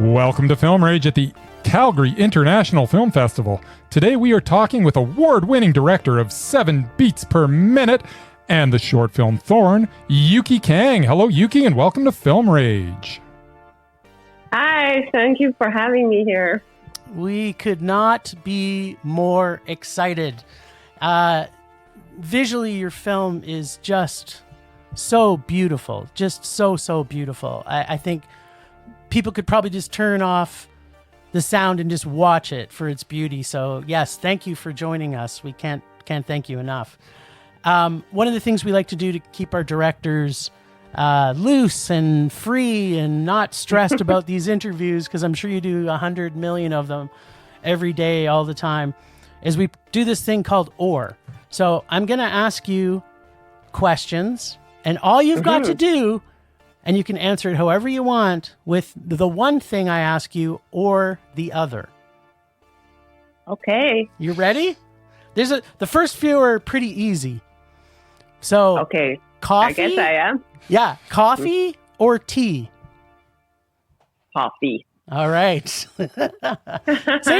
Welcome to Film Rage at the Calgary International Film Festival. Today we are talking with award-winning director of 7 Beats Per Minute and the short film Thorn, Yuqi Kang. Hello, Yuqi, and welcome to Film Rage. Hi, thank you for having me here. We could not be more excited. Visually, your film is just so beautiful. Just so beautiful. I think people could probably just turn off the sound and just watch it for its beauty. So yes, thank you for joining us. We can't thank you enough. One of the things we like to do to keep our directors loose and free and not stressed about these interviews, because I'm sure you do 100 million of them every day, all the time, is we do this thing called OR. So I'm going to ask you questions, and all you've got to do, and you can answer it however you want, with the one thing I ask you or the other. Okay. You ready? The first few are pretty easy. So okay, coffee? I guess I am. Yeah, coffee or tea? Coffee. All right. So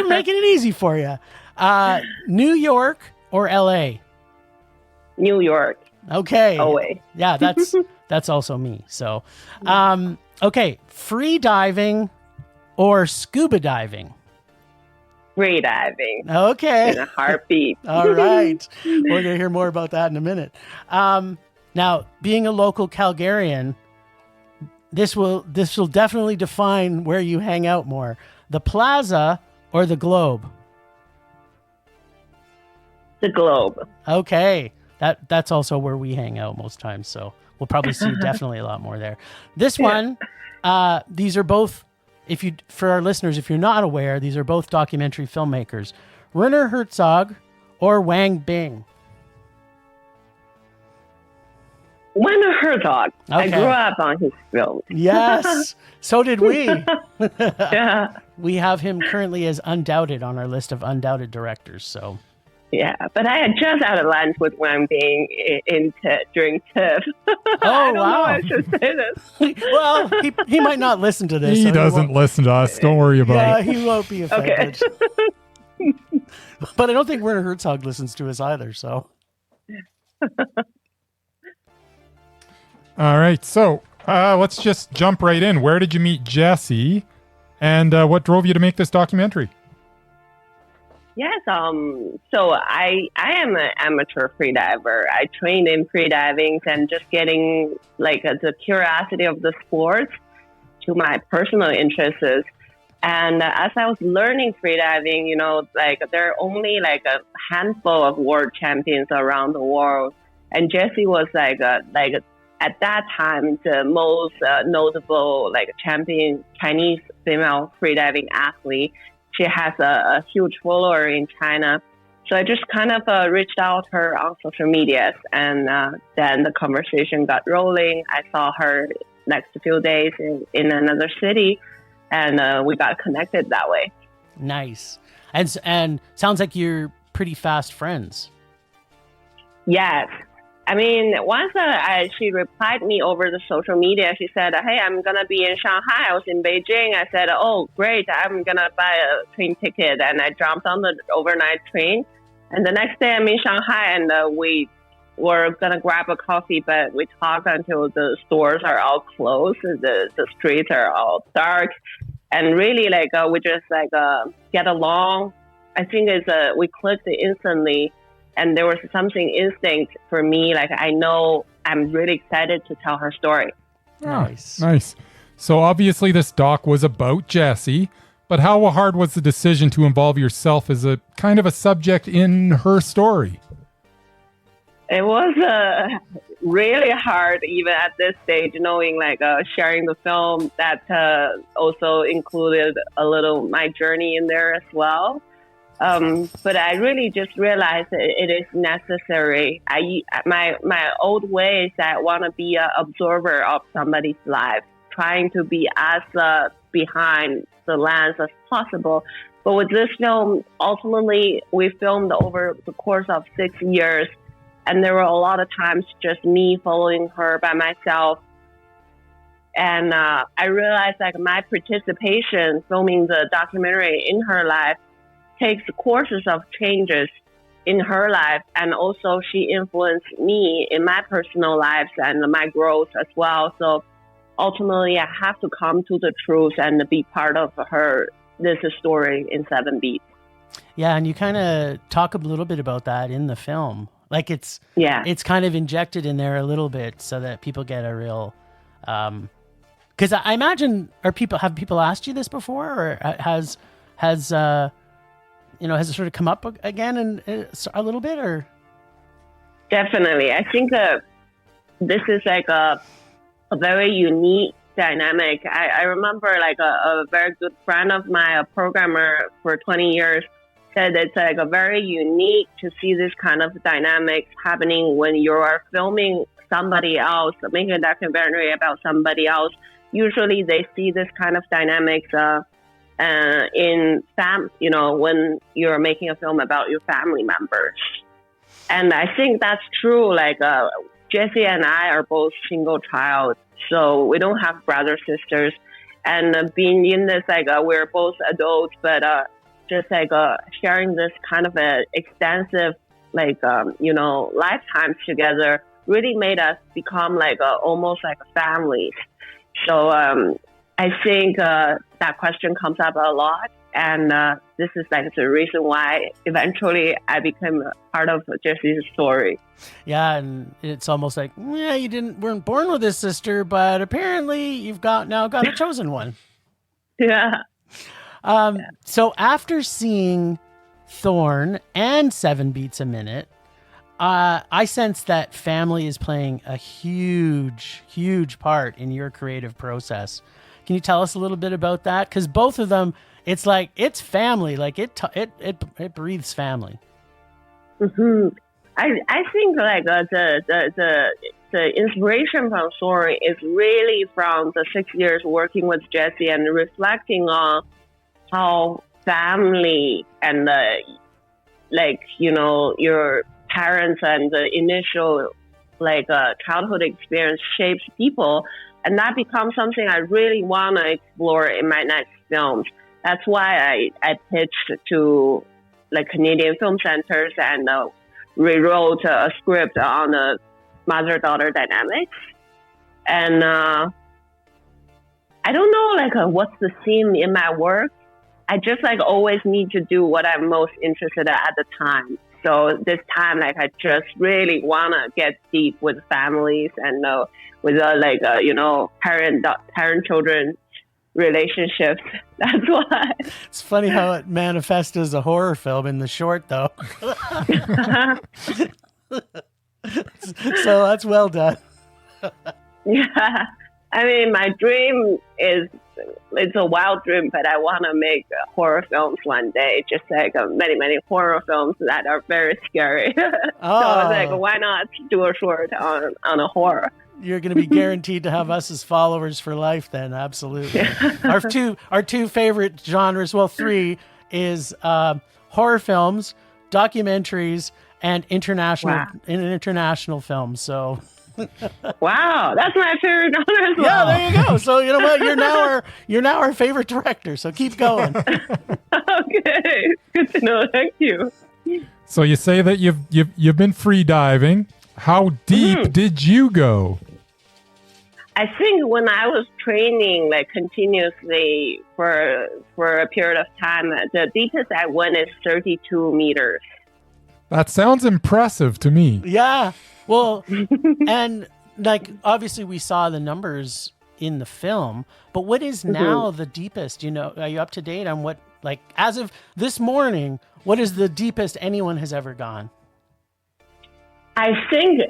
making it easy for you. New York or LA? New York. Okay. Always. Yeah, that's also me. So, okay, free diving or scuba diving? Free diving. Okay. In a heartbeat. All right. We're going to hear more about that in a minute. Now, being a local Calgarian, this will definitely define where you hang out more. The Plaza or the Globe? The Globe. Okay. That's also where we hang out most times, so we'll probably see definitely a lot more there. This one, these are both, for our listeners, if you're not aware, these are both documentary filmmakers. Werner Herzog or Wang Bing? Werner Herzog. Okay. I grew up on his films. Yes, so did we. Yeah. We have him currently as undoubted on our list of undoubted directors, so... Yeah, but I had just had a lunch with Wang Bing during CIFF. Oh, I don't know wow. I should say this. Well, he might not listen to this. He so doesn't listen to us. Don't worry about it. Yeah, he won't be offended. Okay. But I don't think Werner Herzog listens to us either, so... All right, so let's just jump right in. Where did you meet Jesse, and what drove you to make this documentary? Yes, so I am an amateur freediver. I trained in freediving and just getting the curiosity of the sports to my personal interests. And as I was learning freediving, there are only a handful of world champions around the world. And Jessie was at that time the most notable champion Chinese female freediving athlete. She has a huge follower in China. So I just kind of reached out to her on social media, and then the conversation got rolling. I saw her next few days in another city, and we got connected that way. Nice. And sounds like you're pretty fast friends. Yes. I mean, once she replied me over the social media, she said, hey, I'm going to be in Shanghai. I was in Beijing. I said, oh, great. I'm going to buy a train ticket. And I jumped on the overnight train. And the next day I'm in Shanghai, and we were going to grab a coffee, but we talked until the stores are all closed. The streets are all dark. And really, we just get along. I think we clicked instantly. And there was something instinct for me. I know I'm really excited to tell her story. Nice. So obviously this doc was about Jessie, but how hard was the decision to involve yourself as a kind of a subject in her story? It was really hard, even at this stage, knowing sharing the film that also included a little my journey in there as well. But I really just realized it is necessary. My old way is that I want to be an observer of somebody's life, trying to be as behind the lens as possible. But with this film, ultimately, we filmed over the course of 6 years, and there were a lot of times just me following her by myself. And I realized like my participation filming the documentary in her life takes courses of changes in her life. And also she influenced me in my personal lives and my growth as well. So ultimately I have to come to the truth and be part of this story in 7 Beats. Yeah, and you kind of talk a little bit about that in the film. Like it's kind of injected in there a little bit so that people get a real, because I imagine have people asked you this before, or has it sort of come up again and a little bit, or? Definitely, I think this is like a very unique dynamic. I remember like a very good friend of mine, a programmer for 20 years, said it's like a very unique to see this kind of dynamics happening when you are filming somebody else, making a documentary about somebody else. Usually they see this kind of dynamics when you're making a film about your family members. And I think that's true. Like Jesse and I are both single child, so we don't have brothers, sisters. And being in this, like we're both adults, but just like sharing this kind of a extensive, lifetimes together really made us become like almost like families. So I think that question comes up a lot. And this is like the reason why eventually I became part of Jesse's story. Yeah, and it's almost like, you weren't born with this sister, but apparently you've now got a chosen one. Yeah. So after seeing Thorn and 7 Beats a Minute, I sense that family is playing a huge, huge part in your creative process. Can you tell us a little bit about that? Because both of them, it's like it's family, like it breathes family. Mm-hmm. I think like the inspiration from Thorn is really from the 6 years working with Jesse and reflecting on how family and your parents and the initial childhood experience shapes people, and that becomes something I really want to explore in my next films. That's why I pitched to Canadian film centers and rewrote a script on the mother-daughter dynamics. And I don't know what's the theme in my work. I just always need to do what I'm most interested in at the time. So this time, I just really want to get deep with families and with parent-children relationships. That's why. It's funny how it manifests as a horror film in the short, though. So that's well done. Yeah. I mean, my dream it's a wild dream, but I want to make horror films one day, just many, many horror films that are very scary. Oh. So why not do a short on a horror? You're going to be guaranteed to have us as followers for life then. Absolutely. Our two favorite genres, well, 3 is horror films, documentaries, and international films. So wow, that's my favorite genre as well. Yeah, there you go. So you know what? You're now our favorite director. So keep going. Okay, good to know. Thank you. So you say that you've been free diving. How deep did you go? I think when I was training continuously for a period of time, the deepest I went is 32 meters. That sounds impressive to me. Yeah. Well, and obviously we saw the numbers in the film, but what is now the deepest? Are you up to date on what, as of this morning, what is the deepest anyone has ever gone? I think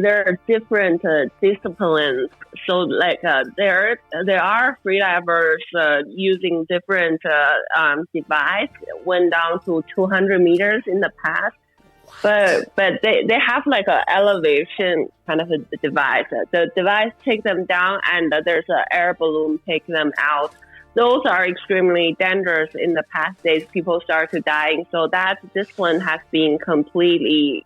there are different disciplines. So there are freedivers using different device went down to 200 meters in the past. But they have a elevation kind of a device. The device takes them down, and there's an air balloon taking them out. Those are extremely dangerous. In the past days, people started dying. So that discipline has been completely,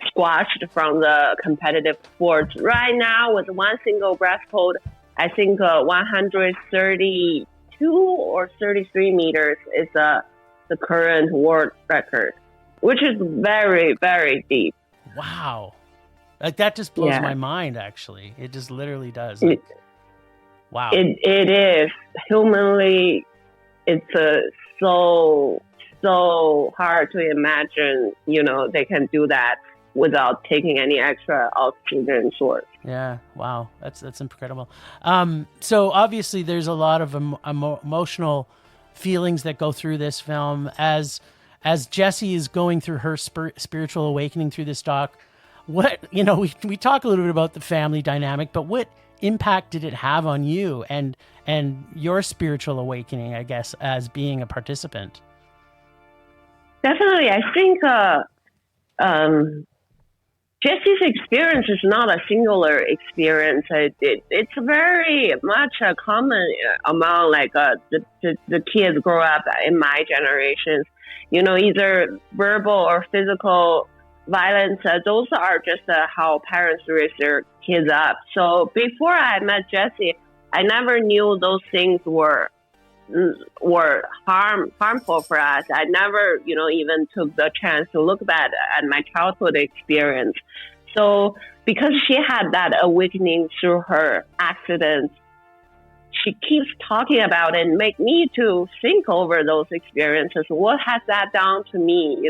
squashed from the competitive sports. Right now, with one single breaststroke, I think 132 or 33 meters is the current world record, which is very, very deep. Wow. Like that just blows my mind, actually. It just literally does. Like, wow. It is. Humanly, it's so hard to imagine, they can do that without taking any extra oxygen source. Yeah. Wow. That's incredible. So obviously there's a lot of emotional feelings that go through this film as Jessie is going through her spiritual awakening through this doc. What, we talk a little bit about the family dynamic, but what impact did it have on you and your spiritual awakening, I guess, as being a participant? Definitely. I think Jessie's experience is not a singular experience. It's very much a common among the kids grow up in my generations. Either verbal or physical violence. Those are just how parents raise their kids up. So before I met Jessie, I never knew those things were harmful for us. I never, even took the chance to look back at my childhood experience. So because she had that awakening through her accidents, she keeps talking about it and make me to think over those experiences. What has that done to me,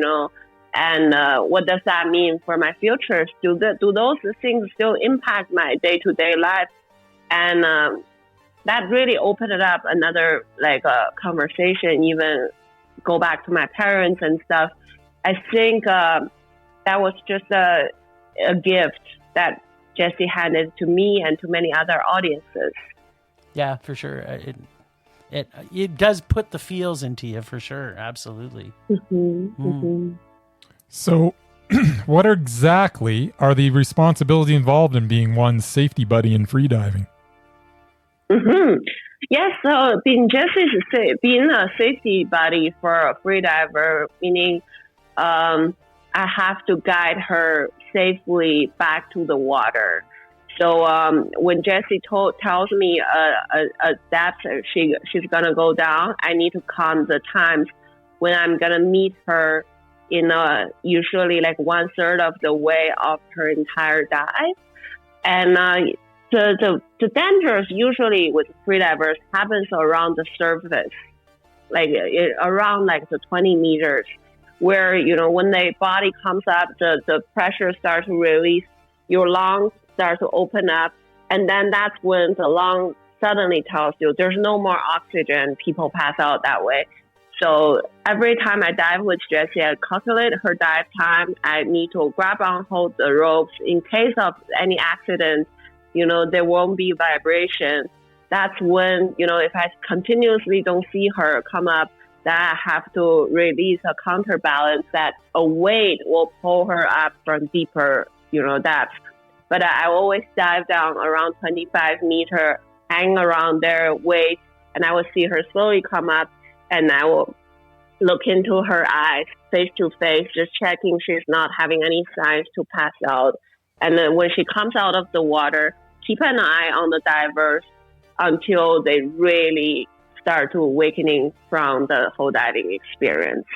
and what does that mean for my future? Do those things still impact my day-to-day life? And that really opened it up another conversation, even go back to my parents and stuff. I think that was just a gift that Jessie handed to me and to many other audiences. Yeah, for sure. It does put the feels into you, for sure. Absolutely. So what exactly are the responsibilities involved in being one's safety buddy in freediving? Yes, so being a safety buddy for a freediver, meaning I have to guide her safely back to the water. So when Jessie tells me a depth she's gonna go down, I need to count the times when I'm gonna meet her in usually 1/3 of the way of her entire dive. And the dangers usually with freedivers happens around the surface, around the 20 meters, where when the body comes up, the pressure starts to release, your lungs start to open up, and then that's when the lung suddenly tells you there's no more oxygen. People pass out that way. So every time I dive with Jessie, I calculate her dive time. I need to grab on hold the ropes in case of any accident. There won't be vibration. That's when, if I continuously don't see her come up, that I have to release a counterbalance that a weight will pull her up from deeper, depth. But I always dive down around 25 meters, hang around there, wait, and I will see her slowly come up, and I will look into her eyes face to face, just checking she's not having any signs to pass out. And then when she comes out of the water, keep an eye on the divers until they really start to awakening from the whole diving experience.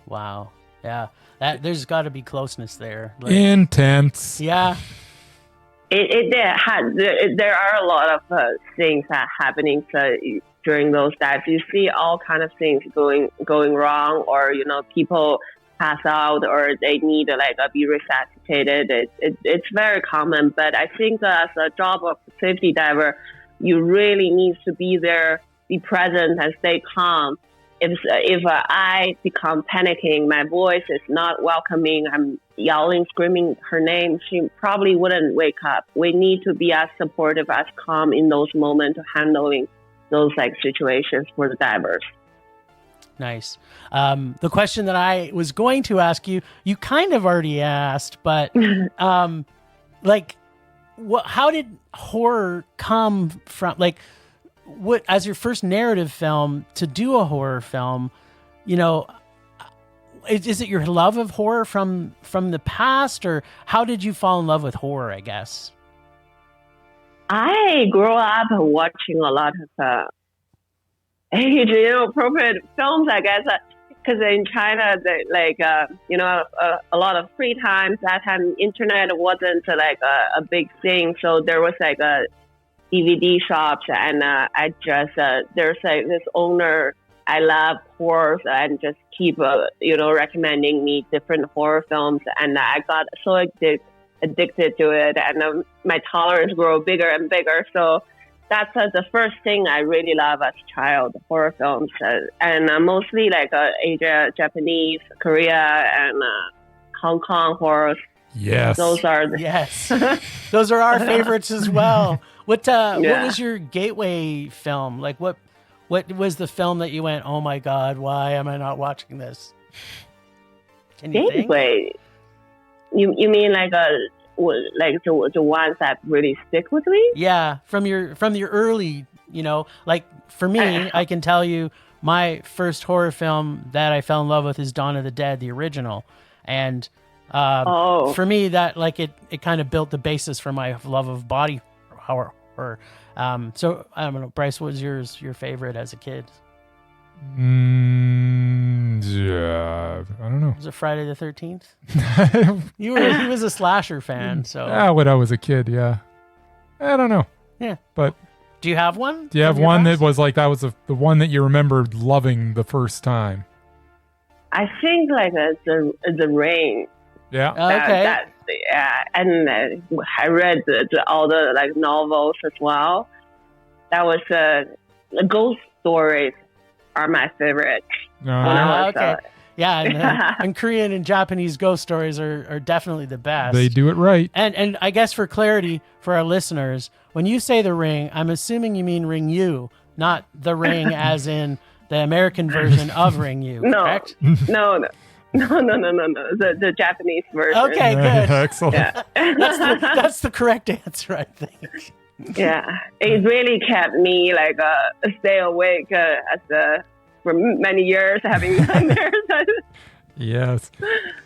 Wow. Yeah. There's got to be closeness there. Intense. Yeah. There are a lot of things that happening during those dives. You see all kind of things going wrong, or people pass out, or they need to be resuscitated. It's very common, but I think as a job of safety diver, you really need to be there, be present, and stay calm. If I become panicking, my voice is not welcoming, I'm yelling, screaming her name, she probably wouldn't wake up. We need to be as supportive, as calm in those moments, handling those situations for the divers. Nice. The question that I was going to ask you, you kind of already asked, but how did horror come from? What, as your first narrative film to do a horror film, is it your love of horror from the past, or how did you fall in love with horror, I guess? I grew up watching a lot of age-inappropriate films, I guess, because in China, a lot of free time. That time, internet wasn't like a big thing, so there was like a DVD shops, and I just there's like this owner. I love horror and just keep recommending me different horror films, and I got so addicted to it, and my tolerance grew bigger and bigger. So that's the first thing I really love as a child, horror films, and mostly like Asia, Japanese, Korea, and Hong Kong horrors. Yes, those are those are our favorites as well. What was your gateway film? Like what was the film that you went, oh my God, why am I not watching this? Can you gateway? Think? You mean like the ones that really stick with me? Yeah, from your early, like for me, I can tell you my first horror film that I fell in love with is Dawn of the Dead, the original, and for me that like it kind of built the basis for my love of body horror. So I don't know, Bryce, what was your favorite as a kid? Yeah, I don't know. Was it Friday the 13th? He was a slasher fan, so. When I was a kid, yeah. I don't know. Yeah. But do you have one? Do you have one that was like, that was the one that you remembered loving the first time? I think like the Ring. Yeah. Okay. And I read all the like novels as well. That was the ghost stories are my favorite. Okay. And Korean and Japanese ghost stories are definitely the best. They do it right. And I guess for clarity for our listeners, when you say the Ring, I'm assuming you mean Ring U, not the Ring as in the American version of Ring U, correct? No. The Japanese version. Okay, good. Excellent. Yeah. That's the correct answer, I think. Yeah, it really kept me like stay awake for many years, having nightmares. Yes.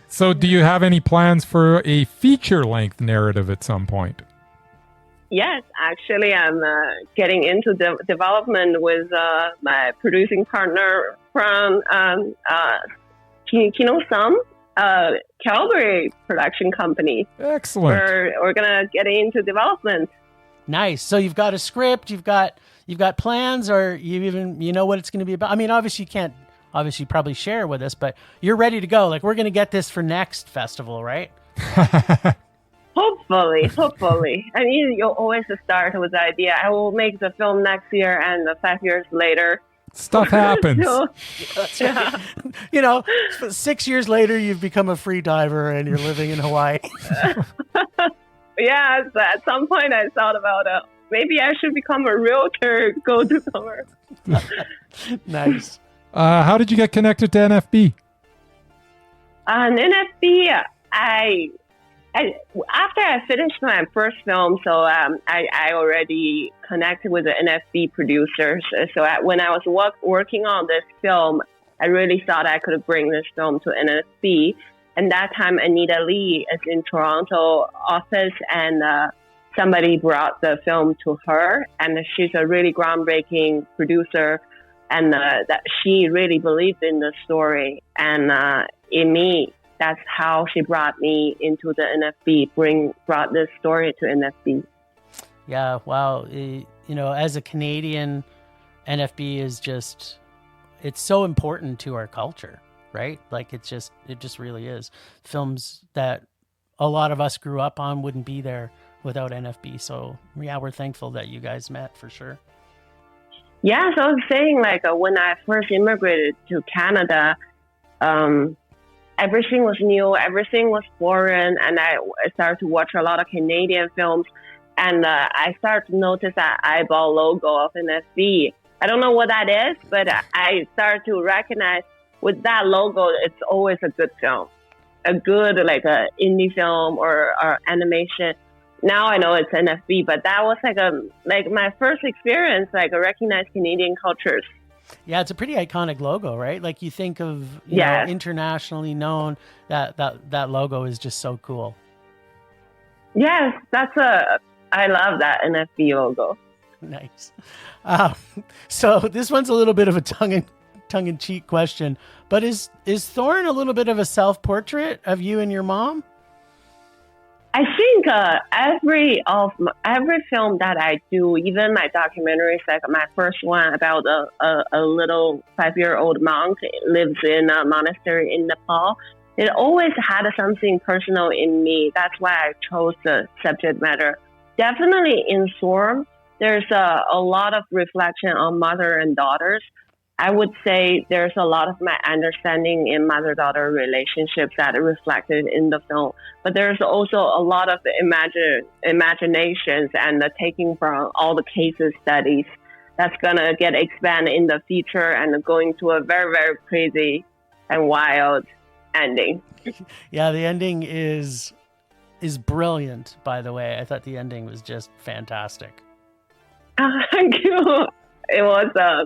So, do you have any plans for a feature-length narrative at some point? Yes, actually, I'm getting into development with my producing partner from some Calgary production company. Excellent. We're gonna get into development. Nice. So you've got a script, you've got plans, or you know what it's going to be about. I mean, obviously you can't probably share with us, but you're ready to go. Like, we're going to get this for next festival, right? Hopefully. I mean, you always start with the idea, I will make the film next year, and 5 years later, stuff happens. Yeah. 6 years later, you've become a free diver and you're living in Hawaii. Yeah, so at some point I thought about maybe I should become a realtor, go to somewhere. Nice. How did you get connected to NFB? NFB, after I finished my first film, so I already connected with the NFB producers. So when I was working on this film, I really thought I could bring this film to NFB. And that time, Anita Lee is in Toronto office, and somebody brought the film to her. And she's a really groundbreaking producer, and that she really believed in the story and in me. That's how she brought me into the NFB, brought this story to NFB. Yeah, wow. As a Canadian, NFB is just, it's so important to our culture. Right? Like it just really is. Films that a lot of us grew up on wouldn't be there without NFB. So yeah, we're thankful that you guys met for sure. Yeah, so I was saying like when I first immigrated to Canada, everything was new, everything was foreign, and I started to watch a lot of Canadian films, and I started to notice that eyeball logo of NFB. I don't know what that is, but I started to recognize with that logo, it's always a good film, a good like a indie film or animation. Now I know it's NFB, but that was like my first experience, like recognize Canadian cultures. Yeah, it's a pretty iconic logo, right? Like you think of, you Yes. know, internationally known, that logo is just so cool. Yes, I love that NFB logo. Nice. So this one's a little bit of a tongue-in-cheek question, but is Thorn a little bit of a self-portrait of you and your mom? I think every film that I do, even my documentaries, like my first one about a little 5-year-old monk lives in a monastery in Nepal, it always had something personal in me. That's why I chose the subject matter. Definitely in Thorn, there's a lot of reflection on mother and daughters. I would say there's a lot of my understanding in mother-daughter relationships that are reflected in the film. But there's also a lot of imaginations and the taking from all the cases studies that's going to get expanded in the future and going to a very, very crazy and wild ending. Yeah, the ending is brilliant, by the way. I thought the ending was just fantastic. Thank you. It was I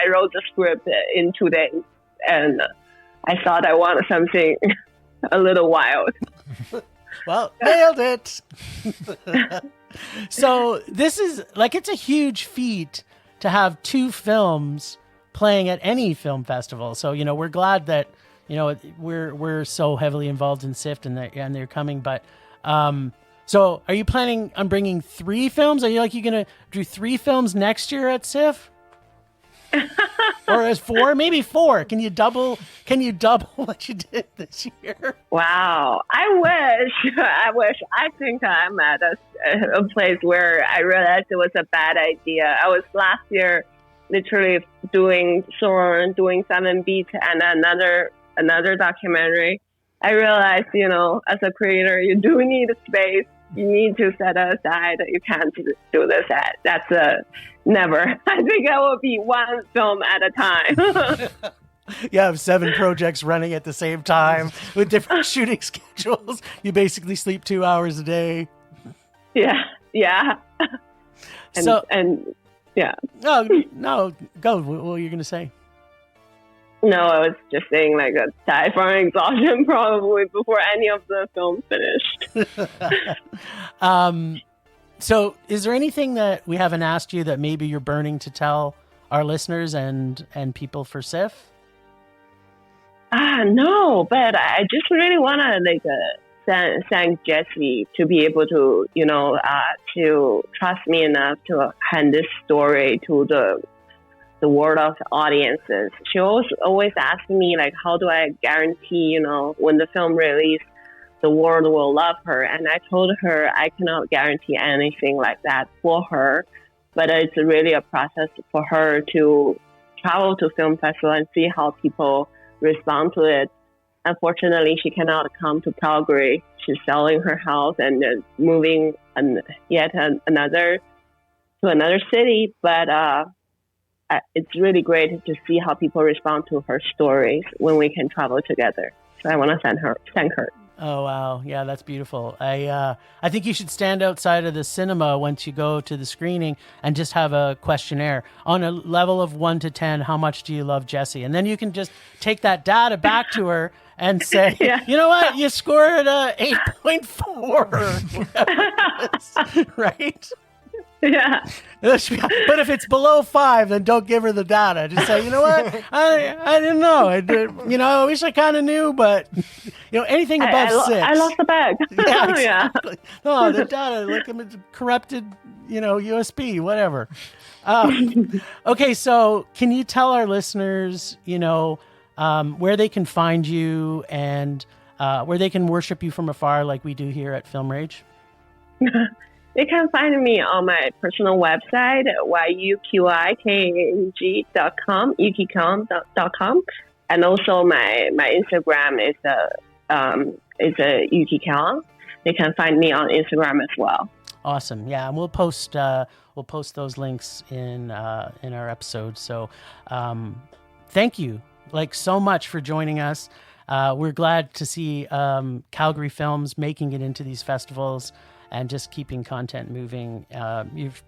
wrote the script in 2 days, and I thought I wanted something a little wild. Well, nailed it. So this is like, it's a huge feat to have 2 films playing at any film festival. So, you know, we're glad that, you know, we're so heavily involved in CIFF and they're coming. But so are you planning on bringing 3 films? Are you going to do 3 films next year at CIFF? Or as 4? Maybe 4. Can you double what you did this year? Wow. I wish. I think I'm at a place where I realized it was a bad idea. I was last year literally doing Thorn, doing 7 Beats and another documentary. I realized, you know, as a creator, you do need a space. You need to set aside. You can't do this. That's never. I think I will be 1 film at a time. You have 7 projects running at the same time with different shooting schedules. You basically sleep 2 hours a day. Yeah. And yeah. No, go. What were you going to say? No, I was just saying like a die from exhaustion probably before any of the films finished. So is there anything that we haven't asked you that maybe you're burning to tell our listeners and people for CIFF? No, but I just really want to thank Jessie to be able to, you know, to trust me enough to hand this story to the world of audiences. She always asks me, like, how do I guarantee, you know, when the film release, the world will love her? And I told her I cannot guarantee anything like that for her, but it's really a process for her to travel to film festival and see how people respond to it. Unfortunately, she cannot come to Calgary. She's selling her house and moving another city, but it's really great to see how people respond to her stories when we can travel together. So I want to thank her. Oh, wow. Yeah, that's beautiful. I think you should stand outside of the cinema once you go to the screening and just have a questionnaire on a level of 1 to 10. How much do you love Jessie? And then you can just take that data back to her and say, yeah. You know what? You scored a 8.4, right? Yeah. But if it's below 5, then don't give her the data. Just say, you know what? I didn't know. I did. You know, I wish I kind of knew, but you know, anything above 6. I lost the bag. Yeah, exactly. No, the data, like it's corrupted, you know, USB, whatever. Okay, so can you tell our listeners, you know, where they can find you and where they can worship you from afar, like we do here at Film Rage? You can find me on my personal website, yuqikang.com, yuqikang.com. And also my Instagram is Yuqi Kang. You can find me on Instagram as well. Awesome. Yeah, and we'll post those links in our episode. So thank you like so much for joining us. We're glad to see Calgary films making it into these festivals and just keeping content moving.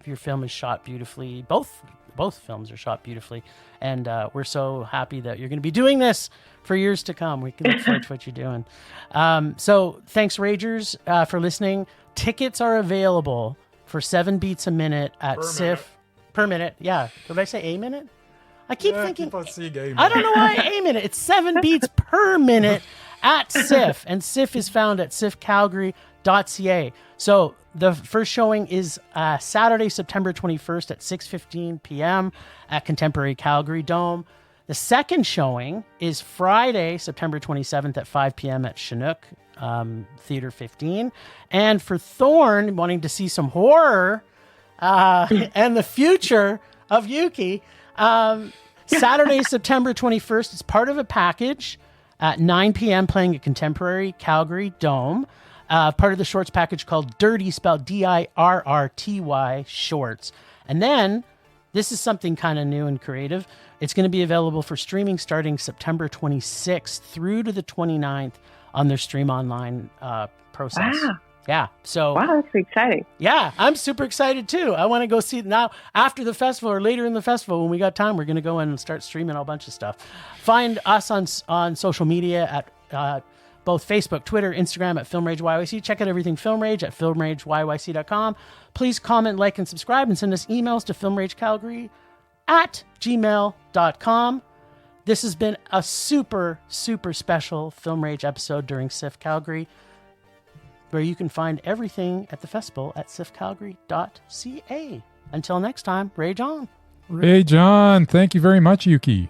Your film is shot beautifully, both both films are shot beautifully. And we're so happy that you're going to be doing this for years to come. We can look forward to what you're doing. So thanks, Ragers, for listening. Tickets are available for 7 beats a minute at CIFF. Per minute. Yeah. Did I say a minute? I keep thinking. I don't know why a minute. It's 7 beats per minute at CIFF. And CIFF is found at ciffcalgary.ca. So the first showing is Saturday, September 21st at 6:15 p.m. at Contemporary Calgary Dome. The second showing is Friday, September 27th at 5 p.m. at Chinook Theater 15. And for Thorn, wanting to see some horror and the future of Yuqi, Saturday, September 21st, it's part of a package at 9 p.m. playing at Contemporary Calgary Dome. Part of the shorts package called Dirrty, spelled DIRRTY shorts. And then, this is something kind of new and creative. It's going to be available for streaming starting September 26th through to the 29th on their Stream Online process. Wow. Yeah. So wow, that's exciting. Yeah, I'm super excited too. I want to go see it now after the festival or later in the festival when we got time. We're going to go in and start streaming a bunch of stuff. Find us on social media at both Facebook, Twitter, Instagram at Film Rage YYC. Check out everything Film Rage at filmrageyyc.com. Please comment, like, and subscribe, and send us emails to filmragecalgary@gmail.com. This has been a super, super special Film Rage episode during CIFF Calgary, where you can find everything at the festival at ciffcalgary.ca. Until next time, rage on. Rage on. Thank you very much, Yuqi.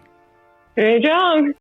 Rage on.